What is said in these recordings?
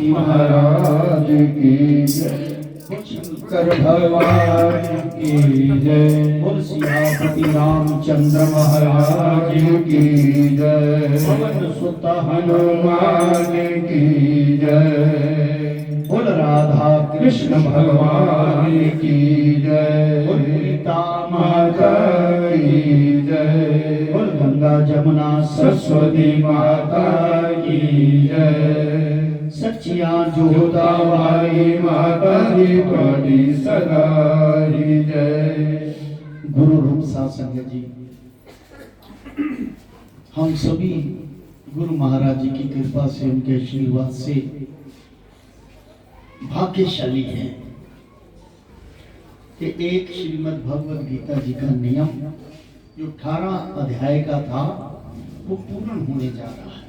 महाराज की जय, शंकर भगवान की जय, बोल सियापति रामचंद्र महाराज की जय, पवन सुत हनुमान की जय, बोल राधा कृष्ण भगवान की जय, बोल सीता माता की जय, बोल गंगा जमुना सरस्वती माता की जय, सच्चिया जोता वाली माता जी ਤੁਹਾਡੀ सदा ही जय। गुरु रूप साथ संगत जी, हम सभी गुरु महाराज जी की कृपा से, उनके आशीर्वाद से भाग्यशाली हैं कि एक श्रीमद् भगवद गीता जी का नियम जो 18 अध्याय का था वो पूर्ण होने जा रहा है।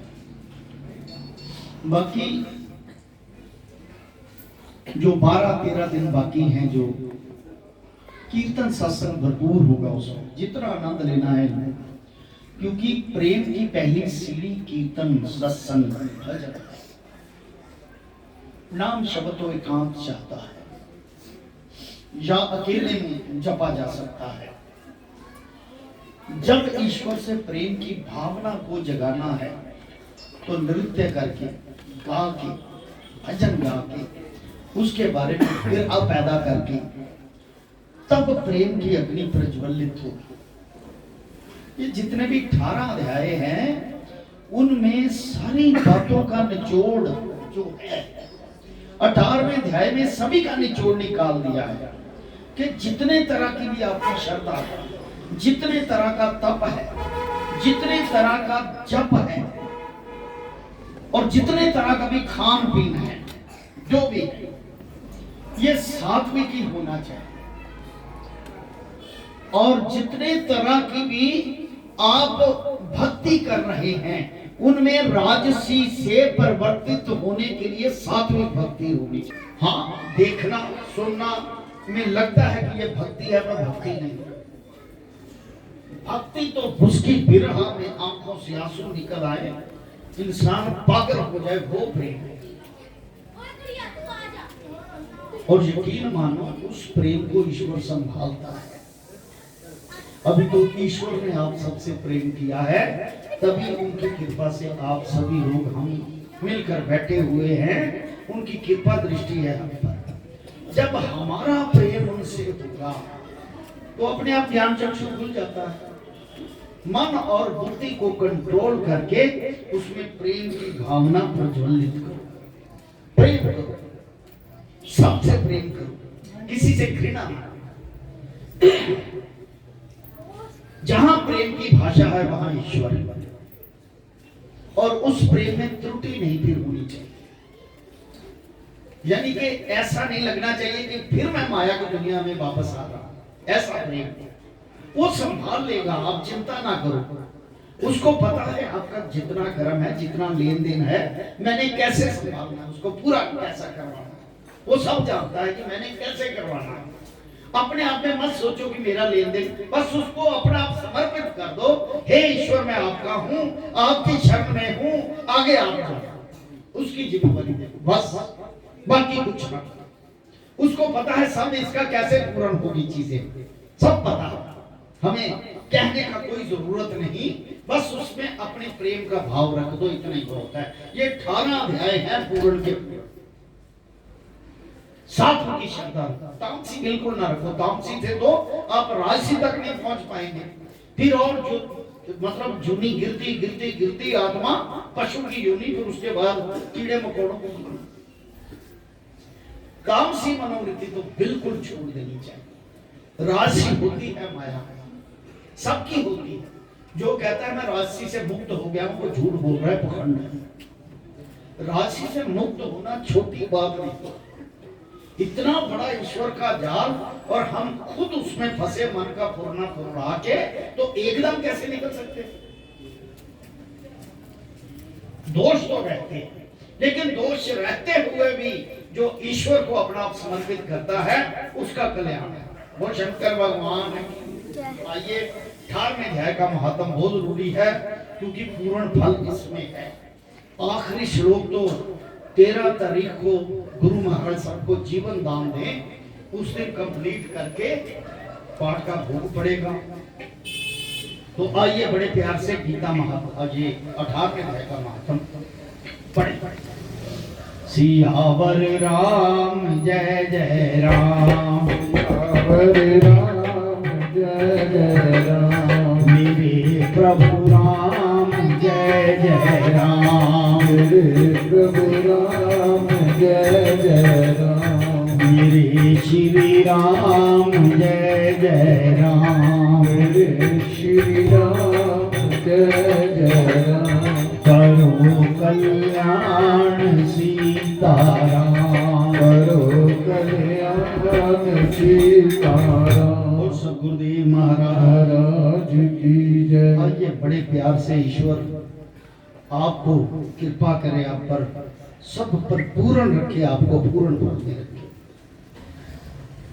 बाकी जो 12-13 दिन बाकी हैं, जो कीर्तन सत्संग भरपूर होगा, उसमें जितना आनंद लेना है, क्योंकि प्रेम की पहली सीढ़ी कीर्तन सत्संग भजन, नाम शब्द तो एकांत चाहता है, या अकेले में जपा जा सकता है। जब ईश्वर से प्रेम की भावना को जगाना है तो नृत्य करके, गा के, भजन गा के, उसके बारे में फिर अब पैदा करके, तब प्रेम की अग्नि प्रज्वलित होगी। ये जितने भी 18 अध्याय हैं, उनमें सारी बातों का निचोड़ जो है 18वें अध्याय में सभी का निचोड़ निकाल दिया है कि जितने तरह की भी आपकी श्रद्धा है, जितने तरह का तप है, जितने तरह का जप है, और जितने तरह का भी खान पीन है, जो भी है, ये सात्विक ही होना चाहिए। और जितने तरह की भी आप भक्ति कर रहे हैं, उनमें राजसी से परिवर्तित होने के लिए सात्विक भक्ति होनी चाहिए। हाँ, देखना सुनना में लगता है कि ये भक्ति है, पर भक्ति नहीं। भक्ति तो उसकी बिरहा में आंखों से आंसू निकल आए, इंसान पागल हो जाए, वो प्रेम है। और यकीन मानो उस प्रेम को ईश्वर संभालता है। अभी तो ईश्वर ने आप सबसे प्रेम किया है, तभी उनकी कृपा से आप सभी लोग हम मिलकर बैठे हुए हैं। उनकी कृपा दृष्टि है हम पर। जब हमारा प्रेम उनसे होगा तो अपने आप ज्ञान चक्षु खुल जाता है। मन और बुद्धि को कंट्रोल करके उसमें प्रेम की भावना प्रज्वलित करो, प्रेम करो, सबसे प्रेम करो, किसी से घृणा ना। जहां प्रेम की भाषा है वहां ईश्वर है, और उस प्रेम में त्रुटि नहीं फिर होनी चाहिए। यानी कि ऐसा नहीं लगना चाहिए कि फिर मैं माया की दुनिया में वापस आ रहा हूं। ऐसा प्रेम वो संभाल लेगा, आप चिंता ना करो। उसको पता है आपका जितना कर्म है, जितना लेन देन है, मैंने कैसे संभालना है, उसको पूरा कैसा करवाना है, वो सब जानता है कि मैंने कैसे करवाना है। अपने आप में मत सोचो कि मेरा लेन देन, बस उसको अपना आप समर्पित कर दो। हे ईश्वर, मैं आपका हूं, आपकी शरण में हूं, आगे आप जाओ, उसकी जिम्मेदारी दे बस, बाकी कुछ ना। उसको पता है सब इसका कैसे पूर्ण होगी, चीजें सब पता है, हमें कहने का कोई जरूरत नहीं, बस उसमें अपने प्रेम का भाव रख दो, इतना ही बहुत है। ये 18 अध्याय है पूर्ण के। सात्विक की श्रद्धा, तामसी बिल्कुल ना रखो। तामसी से तो आप राशि तक नहीं पहुंच पाएंगे। फिर और जो मतलब जूनी गिरती गिरती गिरती आत्मा पशु की योनि, फिर उसके बाद कीड़े मकोड़ों को। कामसी मनोवृत्ति तो बिल्कुल छोड़ देनी चाहिए। राशि होती है माया, सबकी होती है। जो कहता है मैं राशि से मुक्त हो गया हूं, वो झूठ बोल रहा है, पखंड है। राशि से मुक्त होना छोटी बात नहीं, इतना बड़ा ईश्वर का जाल, और हम खुद उसमें फंसे मन का फुरना फुरा के, तो एकदम कैसे निकल सकते। दोष तो रहते हैं, लेकिन दोष रहते हुए भी जो ईश्वर को अपना आप समर्पित करता है, उसका कल्याण है। वो शंकर भगवान है। आइए, 18वें अध्याय का महत्व बहुत जरूरी है, क्योंकि पूर्ण फल इसमें है। आखिरी श्लोक तो 13 तारीख को गुरु महाराज साहब को जीवन दान दें, उस दिन कंप्लीट करके पाठ का भोग पड़ेगा। तो आइए बड़े प्यार से गीता महात्म आज ये 18वें अध्याय का महात्म पढ़े। सियावर राम जय जय राम, सियावर राम जय जय राम, मेरे प्रभु राम जय जय राम, मेरे प्रभु राम जय जय राम, मेरे श्री राम जय जय राम, मेरे श्री राम जय जय राम, करो कल्याण सीताराम, करो कल्याण सीताराम। और सद्गुरुदेव महाराज की जय। आइए बड़े प्यार से ईश्वर आपको कृपा करे, आप पर सब पर पूर्ण रखे, आपको पूर्ण फल दे रखे।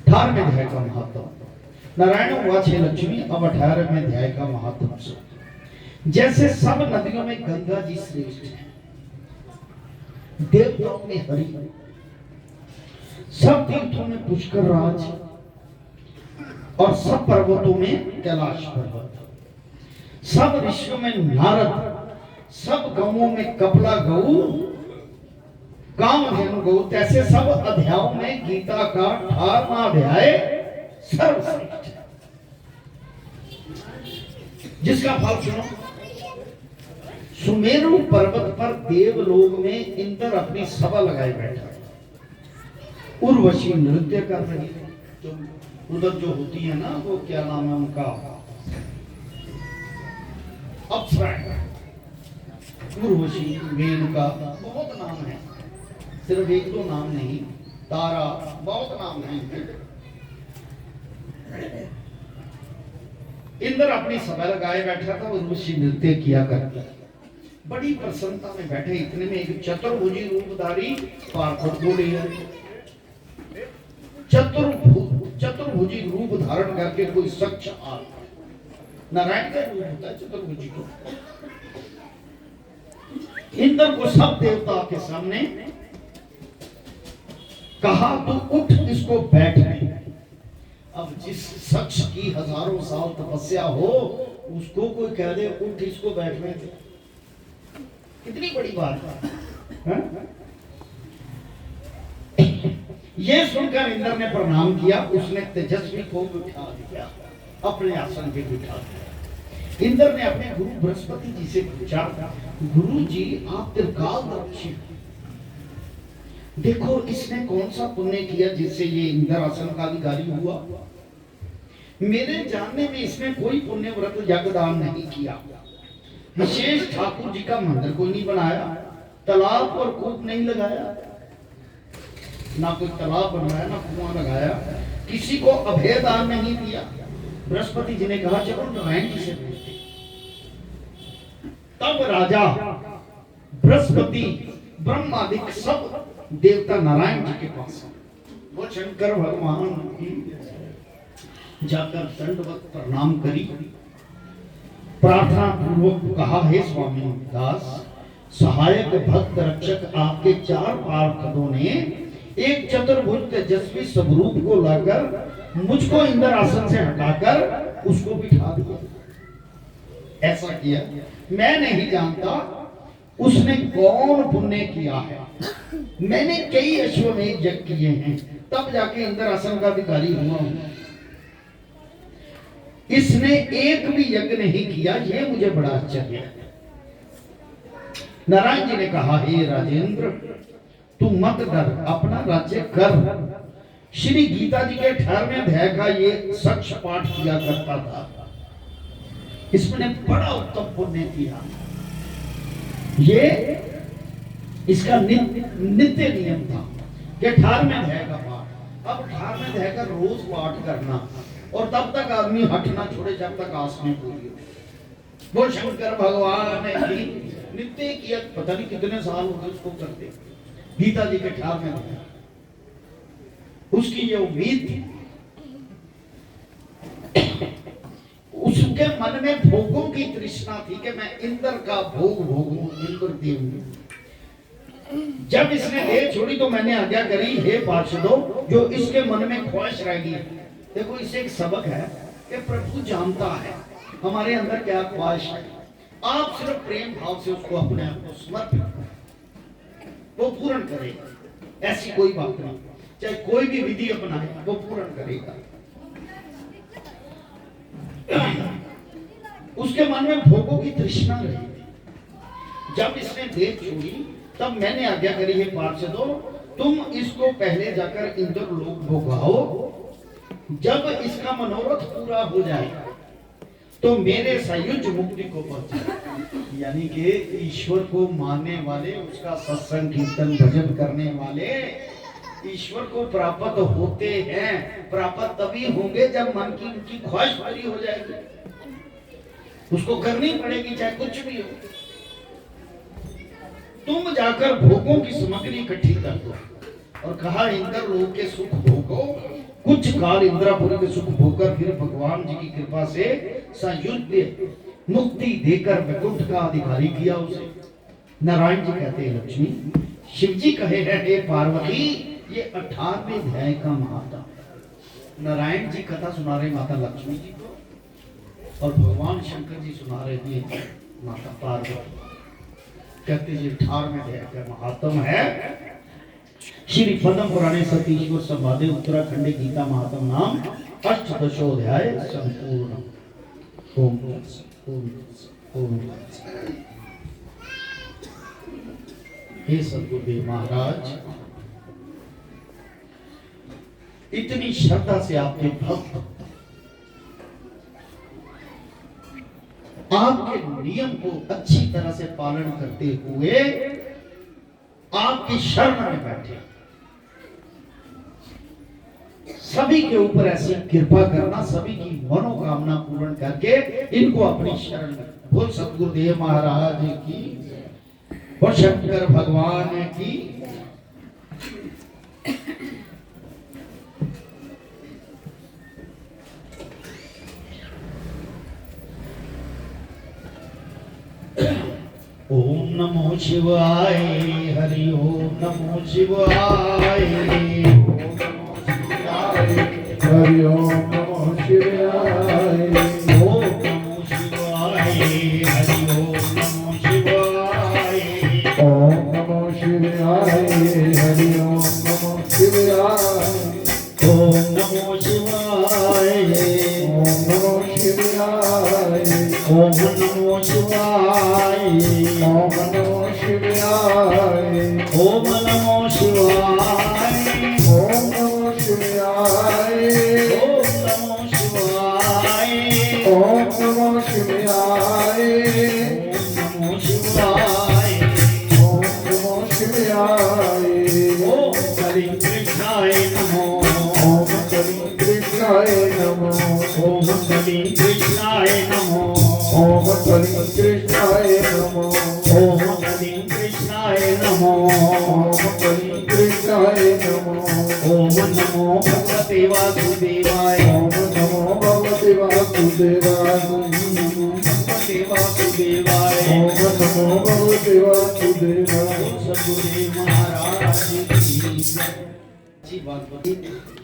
18वें अध्याय का महत्व। नारायण वाच लक्ष्मी। अब 18वें अध्याय का महत्व। जैसे सब नदियों में गंगा जी श्रेष्ठ है, देवताओं में हरि, सब तीर्थों में पुष्कर राज और सब पर्वतों में कैलाश पर्वत, सब ऋषियों में नारद, सब गौओं में कपिला गौ, कामधेनु गौ, तैसे सब अध्यायों में गीता का 18वां अध्याय सर्वश्रेष्ठ है। जिसका फल सुनो। सुमेरु पर्वत पर देवलोक में इंद्र अपनी सभा लगाए बैठा, उर्वशी नृत्य कर रही है। तो उधर जो होती है ना, वो क्या नाम है उनका, अप्सरा, उर्वशी, मेनका, बहुत नाम है, सिर्फ एक दो नाम नहीं, तारा, बहुत नाम है। इंद्र अपनी सभा लगाए बैठा था, उर्वशी नृत्य किया करता, बड़ी प्रसन्नता में बैठे। इतने में एक चतुर्भुजी रूपधारी पार्थ बोले, चतुर्भुजी रूप धारण करके कोई शख्स आ, नारायण का रूप होता है चतुर्भुजी को। इंद्र को सब देवता के सामने कहा, तू उठ, इसको बैठने। अब जिस शख्स की हजारों साल तपस्या हो, उसको कोई कह दे उठ, इसको बैठने दे, कितनी बड़ी बात है। यह सुनकर इंद्र ने प्रणाम किया, उसने तेजस्वी को बिठा दिया, अपने आसन पे बिठा दिया। इंद्र ने अपने गुरु बृहस्पति जी से पूछा, गुरु जी आप दीर्घायुष्मान, देखो इसने कौन सा पुण्य किया जिससे ये इंद्र आसन का अधिकारी हुआ। मेरे जानने में इसने कोई पुण्य व्रत यज्ञदान नहीं किया, विशेष ठाकुर जी का मंदिर कोई नहीं बनाया, तालाब और कूप नहीं लगाया, ना कोई तालाब बनवाया, ना कुआं लगाया, किसी को अभेदान नहीं दिया। बृहस्पति जी ने कहा, चलो नारायण जी से पूछते। तब राजा बृहस्पति, ब्रह्मादिक सब देवता नारायण जी के पास, वो शंकर भगवान जाकर दंडवत प्रणाम करी, प्रार्थना पूर्वक कहा, हे स्वामी दास, सहायक भक्त रक्षक आपके 4 पार्षदों ने एक चतुर्भुज तेजस्वी स्वरूप को लाकर मुझको इंद्र आसन से हटाकर उसको बिठा दिया। ऐसा किया, मैं नहीं जानता उसने कौन पुण्य किया है। मैंने कई अश्वमेध यज्ञ किए हैं, तब जाके इंद्र आसन का अधिकारी हुआ हूं। इसने एक भी यज्ञ नहीं किया, यह मुझे बड़ा आश्चर्य है। नारायण जी ने कहा, हे राजेंद्र, तू मत डर, अपना राज्य कर। श्री गीता जी के 18वें अध्याय का ये शख्स पाठ किया करता था, इसने बड़ा उत्तम पुण्य किया। ये इसका नित्य नियम था कि 18वें अध्याय का पाठ। अब 18वें अध्याय का रोज पाठ करना, और तब तक आदमी हट ना छोड़े जब तक आस में पूरी हो। वो शंकर भगवान ने नित्य किया, पता नहीं कितने साल हो गए उसको करते, गीता जी के 18वें अध्याय। उसकी ये उम्मीद थी, उसके मन में भोगों की तृष्णा थी कि मैं इंद्र का भोग भोगूं, इंद्र देव। जब इसने देह छोड़ी तो मैंने आज्ञा करी, हे पार्षदों, जो इसके मन में ख्वाहिश रहेगी। देखो इससे एक सबक है कि प्रभु जानता है हमारे अंदर क्या ख्वाहिश है। आप सिर्फ प्रेम भाव से उसको अपने आप को समर्पित करें, वो पूर्ण करेगा। ऐसी कोई बात नहीं, चाहे कोई भी विधि अपनाए वो पूर्ण करेगा। उसके मन में भोगों की तृष्णा रहेगी। जब इसने देह छोड़ी तब मैंने आज्ञा करी, है पार्षदों, तुम इसको पहले जाकर इंद्र लोक भोगाओ। जब इसका मनोरथ पूरा हो जाए तो मेरे सायुज्य मुक्ति को पहुंचे। यानी कि ईश्वर को मानने वाले, उसका सत्संग कीर्तन भजन करने वाले ईश्वर को प्राप्त होते हैं। प्राप्त तभी होंगे जब मन की उनकी ख्वाहिश पूरी हो जाएगी। उसको करनी पड़ेगी चाहे कुछ भी हो। तुम जाकर भोगों की सामग्री इकट्ठी कर दो। और कहा इंद्र लोक के सुख भोगो। कुछ काल इंद्रापुरी के सुख भोगकर फिर भगवान जी की कृपा से सायुज्य मुक्ति देकर वैकुंठ का अधिकारी किया उसे। नारायण जी कहते हैं लक्ष्मी, शिव जी कहे हैं हे पार्वती, ये 18वें अध्याय का महात्म। नारायण जी कथा सुना रहे माता लक्ष्मी जी को और भगवान शंकर जी सुना रहे थे माता पार्वती। कहते जी 18वें अध्याय का महात्म है। श्री पद्म पुराणे सतीश्वर संवादे उत्तराखंड गीता महात्म नाम अष्टदशोध्याय संपूर्ण। ओम ओम। हे सद्गुरुदेव महाराज, इतनी श्रद्धा से आपके भक्त आपके नियम को अच्छी तरह से पालन करते हुए आपकी शरण में बैठे। सभी के ऊपर ऐसी कृपा करना, सभी की मनोकामना पूर्ण करके इनको अपनी शरण में। बोल सद्गुरुदेव महाराज की, बोल शंकर भगवान की। ओम नमो शिवाय, हरि ओम नमो शिवाय, हरि ओम नमो शिवाय, ओम नमो शिवाय, हरि ओम नमो शिवाय, ओम नमो शिवाय, हरि ओम नमो शिवाय, ओम नमो शिवाय, ओम नमो शिवाय, ओम नमो शिवाय, ओम नमो शिवाय, ओम नमो शिवाय, ओम नमो शिवाय, ओम नमो शिवाय, ओम नमो शिवाय, ओम नमो शिवाय, ओम नमो शिवाय, ओम हरि कृष्णाय नमो, ओम हरि कृष्णाय नमो, ओम हरि कृष्णाय नमो, ओम हरि कृष्णाय नमो, ओम हरि कृष्णाय नमो, ओम हरि कृष्णाय नमो, ओम नमो भगवते वासुदेवाय, ओम नमो भगवते वासुदेवाय, ओम नमो भगवते वासुदेवाय, ओम नमो भगवते वासुदेवाय। सद्गुरुदेव महाराज की अच्छी बात बता।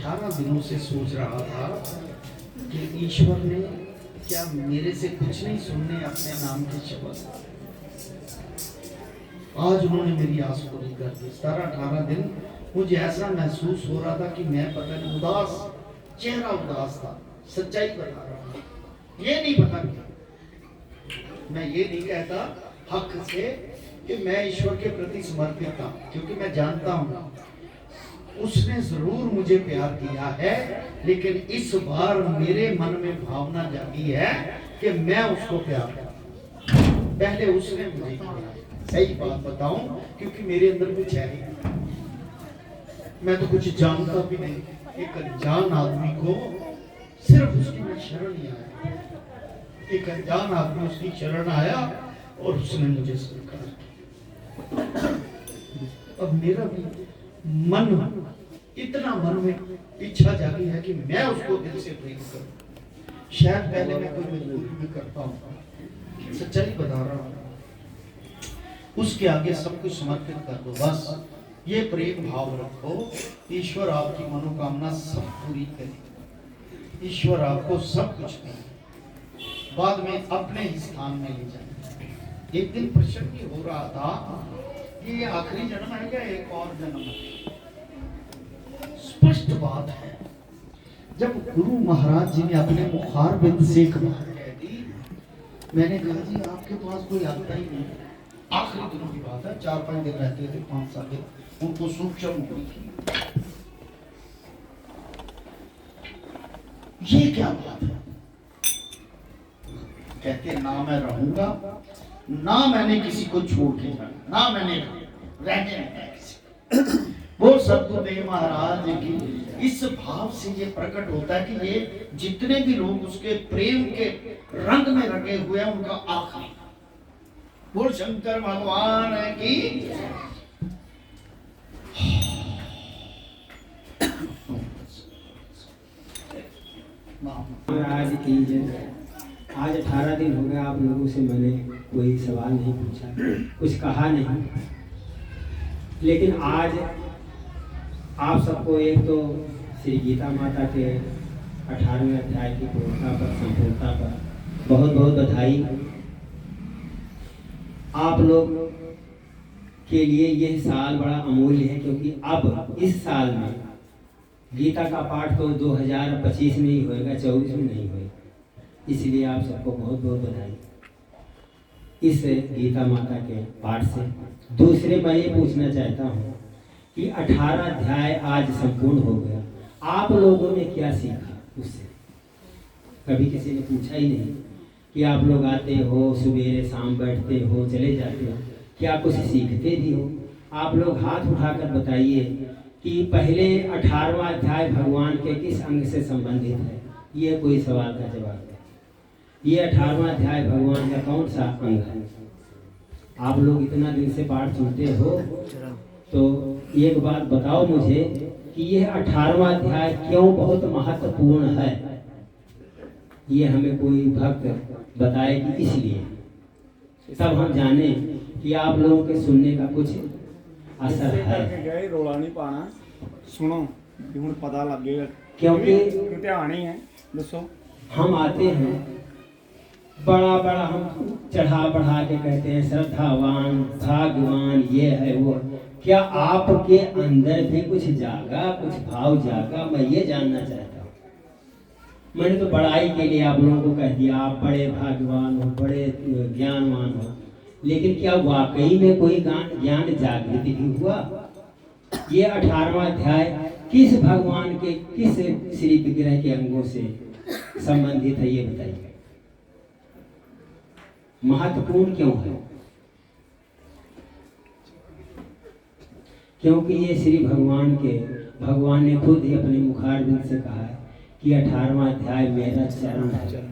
18 दिनों से सोच रहा था कि ईश्वर ने क्या मेरे से कुछ नहीं सुनने अपने नाम के शब्द। आज उन्होंने मेरी आस पूरी कर दी। 17-18 दिन मुझे ऐसा महसूस हो रहा था कि मैं पता नहीं उदास, चेहरा उदास था। सच्चाई बता रहा हूं, ये नहीं पता नहीं। मैं ये नहीं कहता हक से कि मैं ईश्वर के प्रति समर्पित था, क्योंकि मैं जानता हूं उसने जरूर मुझे प्यार किया है, लेकिन इस बार मेरे मन में भावना जागी है कि मैं उसको प्यार करता हूं। पहले उसने मुझे किया। सही बात बताऊं, क्योंकि मेरे अंदर कुछ है नहीं, मैं तो कुछ जानता भी नहीं। एक अनजान आदमी को सिर्फ उसकी मैं शरण ही आया। एक अनजान आदमी उसकी शरण आया और उसने मुझे स्वीकार किया। अब मेरा भी मन, इतना मन में इच्छा जागी है कि मैं उसको दिल से प्रेम करूं। शायद पहले मैं कोई मजबूरी में करता हूं, सच्चाई बता रहा हूं। उसके आगे सब कुछ समर्पित कर दो। बस ये प्रेम भाव रखो, ईश्वर आपकी मनोकामना सब पूरी करेगा। ईश्वर आपको सब कुछ देगा, बाद में अपने ही स्थान में ले जाए। एक दिन प्रश्न ही हो रहा था कि ये आखिरी जन्म है या एक और जन्म है। स्पष्ट बात है, जब गुरु महाराज जी ने अपने मुखार बिंद से एक बात कह दी, मैंने कहा जी आपके पास कोई आता ही नहीं। आखिरी दिनों की बात है, 4-5 दिन रहते थे, 5-7 दिन, उनको सूक्ष्म हुई थी। ये क्या बात है? कहते ना मैं रहूंगा, ना मैंने किसी को छोड़ के जाना, ना मैंने रहने नहीं किसी। वो सद्गुरुदेव महाराज की इस भाव से ये प्रकट होता है कि ये जितने भी लोग उसके प्रेम के रंग में रंगे हुए हैं, उनका आखिरी। बोल शंकर भगवान की। आज की जय। आज 18 दिन हो गए आप लोगों से मैंने कोई सवाल नहीं पूछा, कुछ कहा नहीं, लेकिन आज आप सबको एक तो श्री गीता माता के 18वें अध्याय की पूर्णता पर, संपूर्णता पर बहुत बहुत बधाई। आप लोग के लिए यह साल बड़ा अमूल्य है, क्योंकि अब इस साल में गीता का पाठ तो 2025 में ही होएगा, 24 में नहीं होएगा। इसलिए आप सबको बहुत बहुत बधाई इस गीता माता के पाठ से। दूसरे मैं ये पूछना चाहता हूँ कि 18 अध्याय आज संपूर्ण हो गया, आप लोगों ने क्या सीखा उससे? कभी किसी ने पूछा ही नहीं कि आप लोग आते हो, सवेरे शाम बैठते हो, चले जाते हो, क्या कुछ सीखते भी हो? आप लोग हाथ उठाकर बताइए कि पहले 18वां अध्याय भगवान के किस अंग से संबंधित है? ये कोई सवाल का जवाब है। ये 18वां अध्याय भगवान का कौन सा अंग है? आप लोग इतना दिन से पाठ सुनते हो, तो एक बात बताओ मुझे कि यह 18वां अध्याय क्यों बहुत महत्वपूर्ण है? ये हमें कोई भक्त बताए कि इसलिए, तब हम जाने कि आप लोगों के सुनने का कुछ असर है। रोला नहीं पाना, सुनो हूँ पता लगेगा, क्योंकि ध्यान ही है। दसो हम आते हैं, बड़ा बड़ा हम चढ़ा बढ़ा के कहते हैं श्रद्धावान, भाग्यवान, ये है वो। क्या आपके अंदर भी कुछ जागा, कुछ भाव जागा? मैं ये जानना चाहता हूँ। मैंने तो बड़ाई के लिए आप लोगों को कह दिया आप बड़े भाग्यवान हो, बड़े ज्ञानवान हो, लेकिन क्या वाकई में कोई ज्ञान जागृति भी हुआ? ये 18वां अध्याय किस भगवान के, किस श्री विग्रह के अंगों से संबंधित है, ये बताइए। महत्वपूर्ण क्यों है? क्योंकि ये श्री भगवान के, भगवान ने खुद ही अपने मुखारबिंद से कहा है कि 18वां अध्याय मेरा चरण है।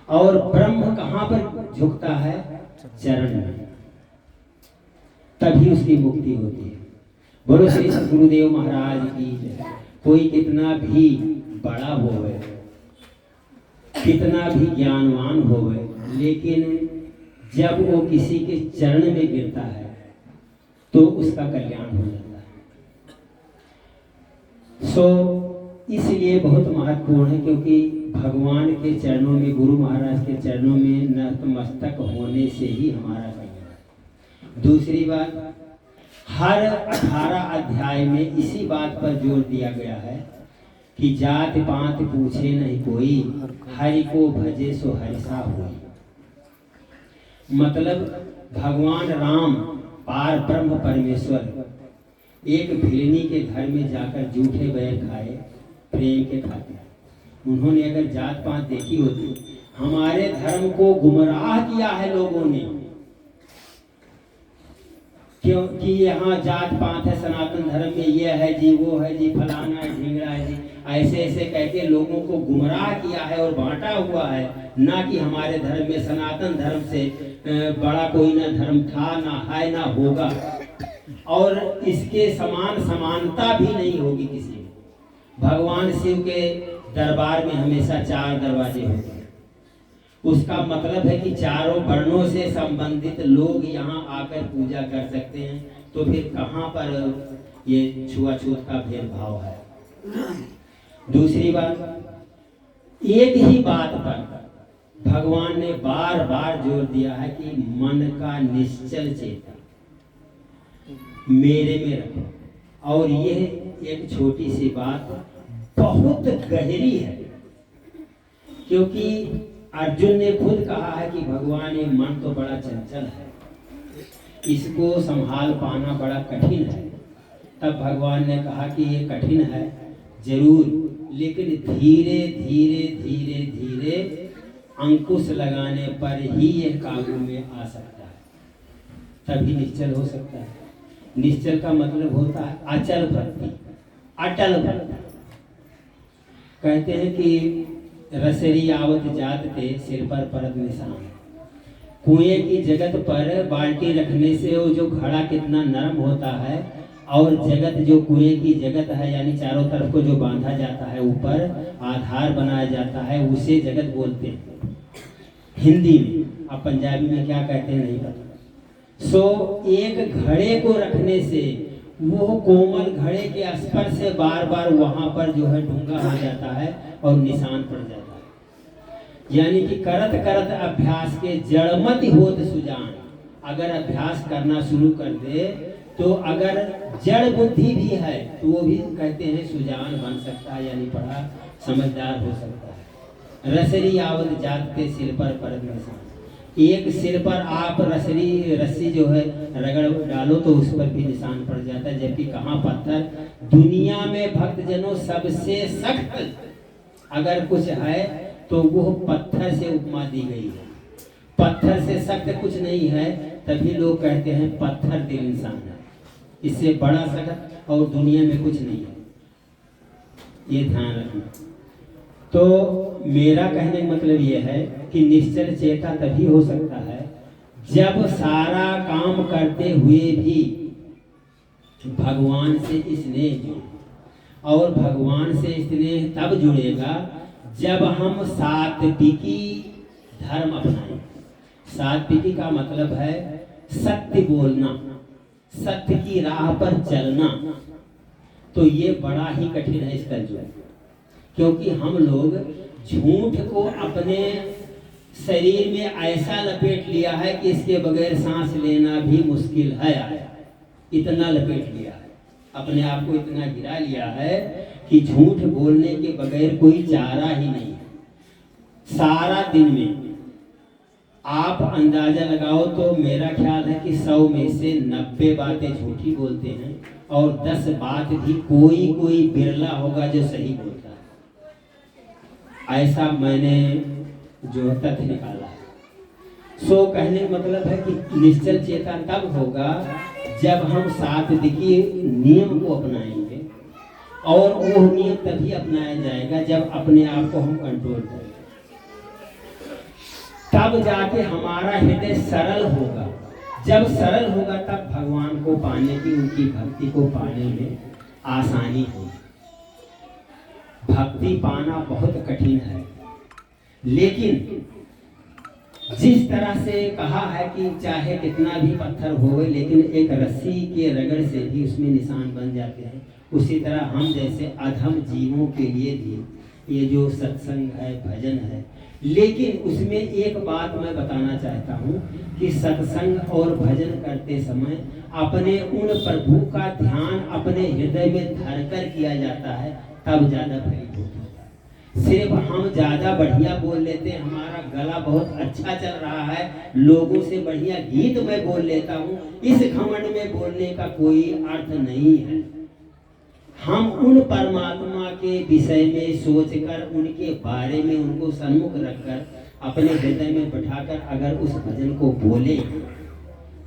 और ब्रह्म कहाँ पर झुकता है? चरण में, तभी उसकी मुक्ति होती है। बोलो श्री गुरुदेव महाराज की जय। कोई कितना भी बड़ा होवे, कितना भी ज्ञानवान होवे, लेकिन जब वो किसी के चरण में गिरता है तो उसका कल्याण हो जाता है। इसलिए बहुत महत्वपूर्ण है, क्योंकि भगवान के चरणों में, गुरु महाराज के चरणों में नतमस्तक होने से ही हमारा कल्याण। दूसरी बात, हर 18 अध्याय में इसी बात पर जोर दिया गया है कि जात पात पूछे नहीं कोई, हरि को भजे सो हरिसा होई। मतलब भगवान राम पार ब्रह्म परमेश्वर एक भिलनी के घर में जाकर जूठे बैर खाए, प्रेम के खाते। उन्होंने अगर जात पात देखी होती, हमारे धर्म को गुमराह किया है लोगों ने, क्योंकि यहाँ जात पात है, सनातन धर्म में ये है जी, वो है जी, फलाना है, ढींगड़ा है जी, ऐसे ऐसे कहके लोगों को गुमराह किया है और बांटा हुआ है। ना कि हमारे धर्म में, सनातन धर्म से बड़ा कोई ना धर्म था, ना है, ना होगा, और इसके समान समानता भी नहीं होगी किसी में। भगवान शिव के दरबार में हमेशा 4 दरवाजे होते हैं, उसका मतलब है कि चारों वर्णों से संबंधित लोग यहाँ आकर पूजा कर सकते हैं, तो फिर कहाँ पर ये छुआछूत का भेदभाव है। दूसरी बात, एक ही बात पर भगवान ने बार बार जोर दिया है कि मन का निश्चल चेतन मेरे में रखो। और यह एक छोटी सी बात बहुत गहरी है, क्योंकि अर्जुन ने खुद कहा है कि भगवान ये मन तो बड़ा चंचल है, इसको संभाल पाना बड़ा कठिन है। तब भगवान ने कहा कि ये कठिन है जरूर, लेकिन धीरे धीरे धीरे धीरे अंकुश लगाने पर ही यह काबू में आ सकता है, तभी निश्चल हो सकता है। निश्चल का मतलब होता है अचल भक्ति, अटल भक्ति। कहते हैं कि रसरी आवत जात थे सिर पर परत निशान। कुएं की जगत पर बाल्टी रखने से वो जो घड़ा कितना नरम होता है, और जगत जो कुएं की जगत है यानी चारों तरफ को जो बांधा जाता है, ऊपर आधार बनाया जाता है, उसे जगत बोलते हैं हिंदी में। अब पंजाबी में क्या कहते हैं नहीं पता। एक घड़े को रखने से वो कोमल घड़े के स्पर्श से बार बार वहां पर जो है डूंगा हो जाता है और निशान पड़ जाता है। यानी कि करत करत अभ्यास के जड़मति होत सुजान। अगर अभ्यास करना शुरू कर दे तो अगर जड़ बुद्धि भी है तो वो भी कहते हैं सुजान बन सकता है, यानी पढ़ा समझदार हो सकता है। रसरी आवत जात के सिर पर परत निशान। एक सिर पर आप रस्सी जो है रगड़ डालो तो उस पर भी निशान पड़ जाता है, जबकि कहाँ पत्थर। दुनिया में भक्तजनों सबसे सख्त अगर कुछ है तो वो पत्थर से उपमा दी गई है। पत्थर से सख्त कुछ नहीं है, तभी लोग कहते हैं पत्थर दिल इंसान है। इससे बड़ा सख्त और दुनिया में कुछ नहीं है, ये ध्यान रखना। तो मेरा कहने का मतलब ये है कि निश्चल चेता तभी हो सकता है जब सारा काम करते हुए भी भगवान से स्नेह जुड़े। और भगवान से स्नेह तब जुड़ेगा जब हम सात्विकी धर्म अपनाएं। सात्विकी का मतलब है सत्य बोलना, सत्य की राह पर चलना। तो ये बड़ा ही कठिन है इस कलयुग, क्योंकि हम लोग झूठ को अपने शरीर में ऐसा लपेट लिया है कि इसके बगैर सांस लेना भी मुश्किल है। इतना लपेट लिया है, अपने आप को इतना गिरा लिया है कि झूठ बोलने के बगैर कोई चारा ही नहीं है। सारा दिन में आप अंदाजा लगाओ तो मेरा ख्याल है कि 100 में से 90 बातें झूठी बोलते हैं और 10 बात भी कोई बिरला होगा जो सही बोलता है। ऐसा मैंने जो तथ्य निकाला है। कहने का मतलब है कि निश्चल चेता तब होगा जब हम सात्विकी नियम को अपनाएंगे, और वो नियम तभी अपनाया जाएगा जब अपने आप को हम कंट्रोल करेंगे। तब जाके हमारा हृदय सरल होगा। जब सरल होगा तब भगवान को पाने की, उनकी भक्ति को पाने में आसानी होगी। भक्ति पाना बहुत कठिन है, लेकिन जिस तरह से कहा है कि चाहे कितना भी पत्थर होवे लेकिन एक रस्सी के रगड़ से भी उसमें निशान बन जाते हैं, उसी तरह हम जैसे अधम जीवों के लिए भी ये जो सत्संग है, भजन है। लेकिन उसमें एक बात मैं बताना चाहता हूँ कि सत्संग और भजन करते समय अपने उन प्रभु का ध्यान अपने हृदय में धरकर किया जाता है, तब ज्यादा फलित होता है। सिर्फ हम ज्यादा बढ़िया बोल लेते हैं, हमारा गला बहुत अच्छा चल रहा है, लोगों से बढ़िया गीत मैं बोल लेता हूँ, इस घमंड में बोलने का कोई अर्थ नहीं है। हम उन परमात्मा के विषय में सोचकर, उनके बारे में उनको सन्मुख रखकर अपने हृदय में बैठाकर अगर उस भजन को बोले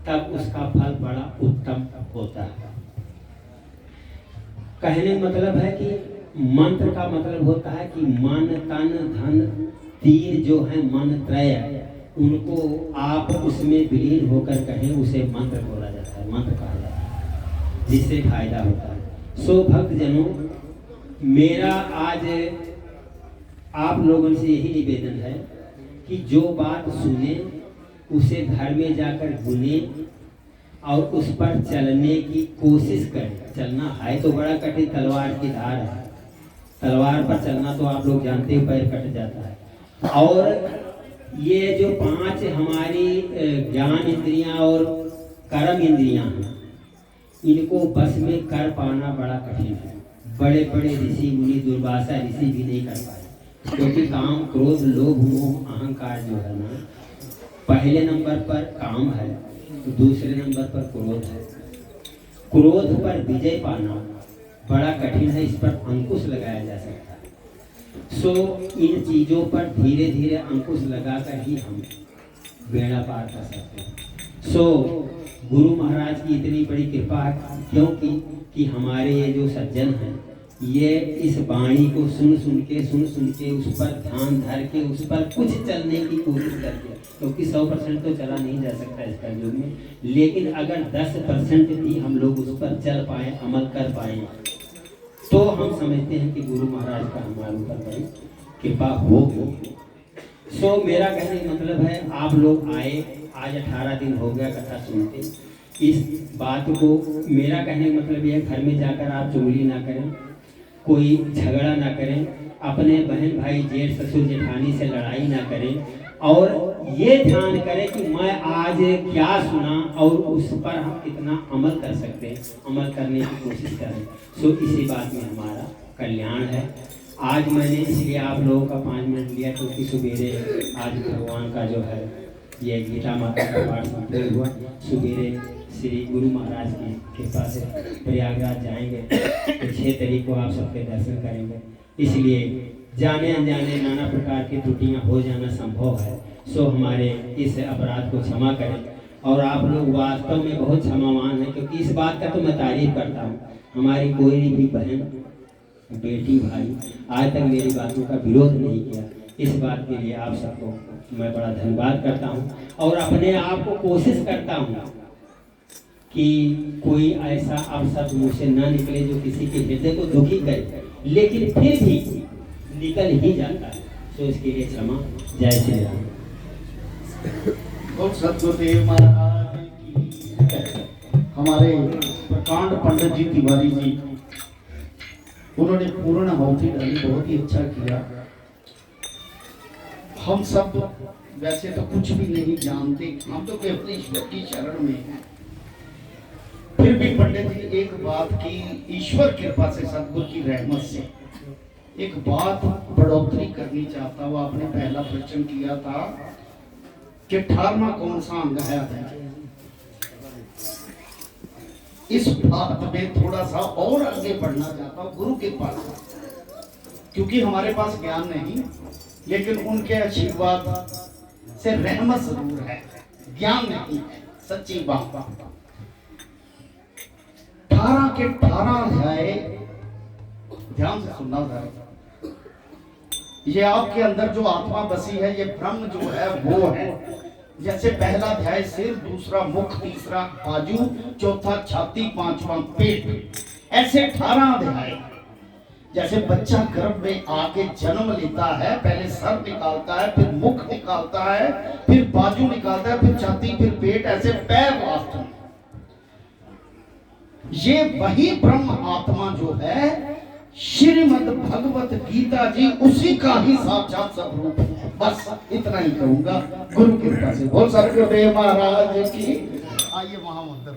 तब उसका फल बड़ा उत्तम होता है। कहने का मतलब है कि मंत्र का मतलब होता है कि मन, तन, धन, तीन जो है मन त्रय, उनको आप उसमें विलीन होकर कहें, उसे मंत्र बोला जाता है, मंत्र कहा जाता है, जिससे फायदा होता है। भक्तजनों, मेरा आज आप लोगों से यही निवेदन है कि जो बात सुने उसे घर में जाकर गुने और उस पर चलने की कोशिश करें। चलना है तो बड़ा कठिन, तलवार की धार है, तलवार पर चलना तो आप लोग जानते हो पैर कट जाता है। और ये जो 5 हमारी ज्ञान इंद्रियां और कर्म इंद्रियां हैं, इनको बस में कर पाना बड़ा कठिन है। बड़े बड़े ऋषि मुनि, दुर्वासा ऋषि भी नहीं कर पाए, क्योंकि काम, क्रोध, लोभ, मोह, अहंकार जो है ना, पहले नंबर पर काम है, दूसरे नंबर पर क्रोध है। क्रोध पर विजय पाना बड़ा कठिन है, इस पर अंकुश लगाया जा सकता है। सो इन चीजों पर धीरे धीरे अंकुश लगाकर ही हम बेड़ा पार कर सकते हैं। सो गुरु महाराज की इतनी बड़ी कृपा है, क्योंकि कि हमारे ये जो सज्जन हैं, ये इस वाणी को सुन सुन के उस पर ध्यान धर के उस पर कुछ चलने की कोशिश करके, क्योंकि 100% तो चला नहीं जा सकता इस कलयुग में, लेकिन अगर 10% भी हम लोग उस पर चल पाए, अमल कर पाए, तो हम समझते हैं कि गुरु महाराज का हमारे ऊपर बड़ी कृपा होगी। सो मेरा कहने का मतलब है, आप लोग आए, आज 18 दिन हो गया कथा सुनते। इस बात को, मेरा कहने का मतलब यह है, घर में जाकर आप चुगली ना करें, कोई झगड़ा ना करें, अपने बहन भाई, जेठ, ससुर, जेठानी से लड़ाई ना करें, और ये ध्यान करें कि मैं आज क्या सुना और उस पर हम कितना अमल कर सकते हैं, अमल करने की कोशिश करें। सो इसी बात में हमारा कल्याण है। आज मैंने इसलिए आप लोगों का 5 मिनट लिया, क्योंकि सवेरे आज भगवान का जो है ये गीता माता का पाठ संपन्न हुआ। सवेरे श्री गुरु महाराज की कृपा से प्रयागराज जाएंगे, तो 6 तारीख को आप सबके दर्शन करेंगे। इसलिए जाने अनजाने नाना प्रकार की त्रुटियां हो जाना संभव है। सो हमारे इस अपराध को क्षमा करें, और आप लोग वास्तव में बहुत क्षमावान हैं, क्योंकि इस बात का तो मैं तारीफ करता हूँ, हमारी कोई भी बहन, बेटी, भाई आज तक मेरी बातों का विरोध नहीं किया। इस बात के लिए आप सबको मैं बड़ा धन्यवाद करता हूँ, और अपने आप को कोशिश करता हूँ कि कोई ऐसा अपशब्द मुँह से न निकले जो किसी के हृदय को दुखी करे, लेकिन फिर भी निकल ही जाता है। तो इसके लिए क्षमा। जय श्री राम। और सतगुरुदेव महाराज की, हमारे प्रकांड पंडित जी तिवारी जी, उन्होंने पूर्ण आहुति डाली, बहुत ही अच्छा किया। हम सब वैसे तो कुछ भी नहीं जानते, हम तो केवल ईश्वर की शरण में हैं। फिर भी पंडित जी एक बात की, ईश्वर कृपा से, सतगुरु की रहमत से एक बात बढ़ोतरी करनी चाहता हूँ। आपने पहला प्रश्न किया था कि 18वां कौन सा अंग है अध्याय। इस बात में थोड़ा सा और आगे बढ़ना चाहता हूँ गुरु के पास, क्योंकि हमारे पास ज्ञान नहीं, लेकिन उनके आशीर्वाद से रहमत जरूर है, ज्ञान नहीं है, सच्ची बात। 18 के 18 अध्याय ध्यान से सुनना जरा। ये आपके अंदर जो आत्मा बसी है, ये ब्रह्म जो है वो है। जैसे पहला अध्याय सिर, दूसरा मुख, तीसरा बाजू, चौथा छाती, 5वां पेट, ऐसे 18 अध्याय। जैसे बच्चा गर्भ में आके जन्म लेता है, पहले सर निकालता है, फिर मुख निकालता है, फिर बाजू निकालता है, फिर छाती, फिर पेट, ऐसे पैर लास्ट में। ये वही ब्रह्म आत्मा जो है, श्रीमद् भगवत गीता जी, उसी का ही साक्षात स्वरूप है। बस इतना ही कहूंगा गुरु कृपा से। बोल सतगुरुदेव महाराज की। आइए महामंत्र।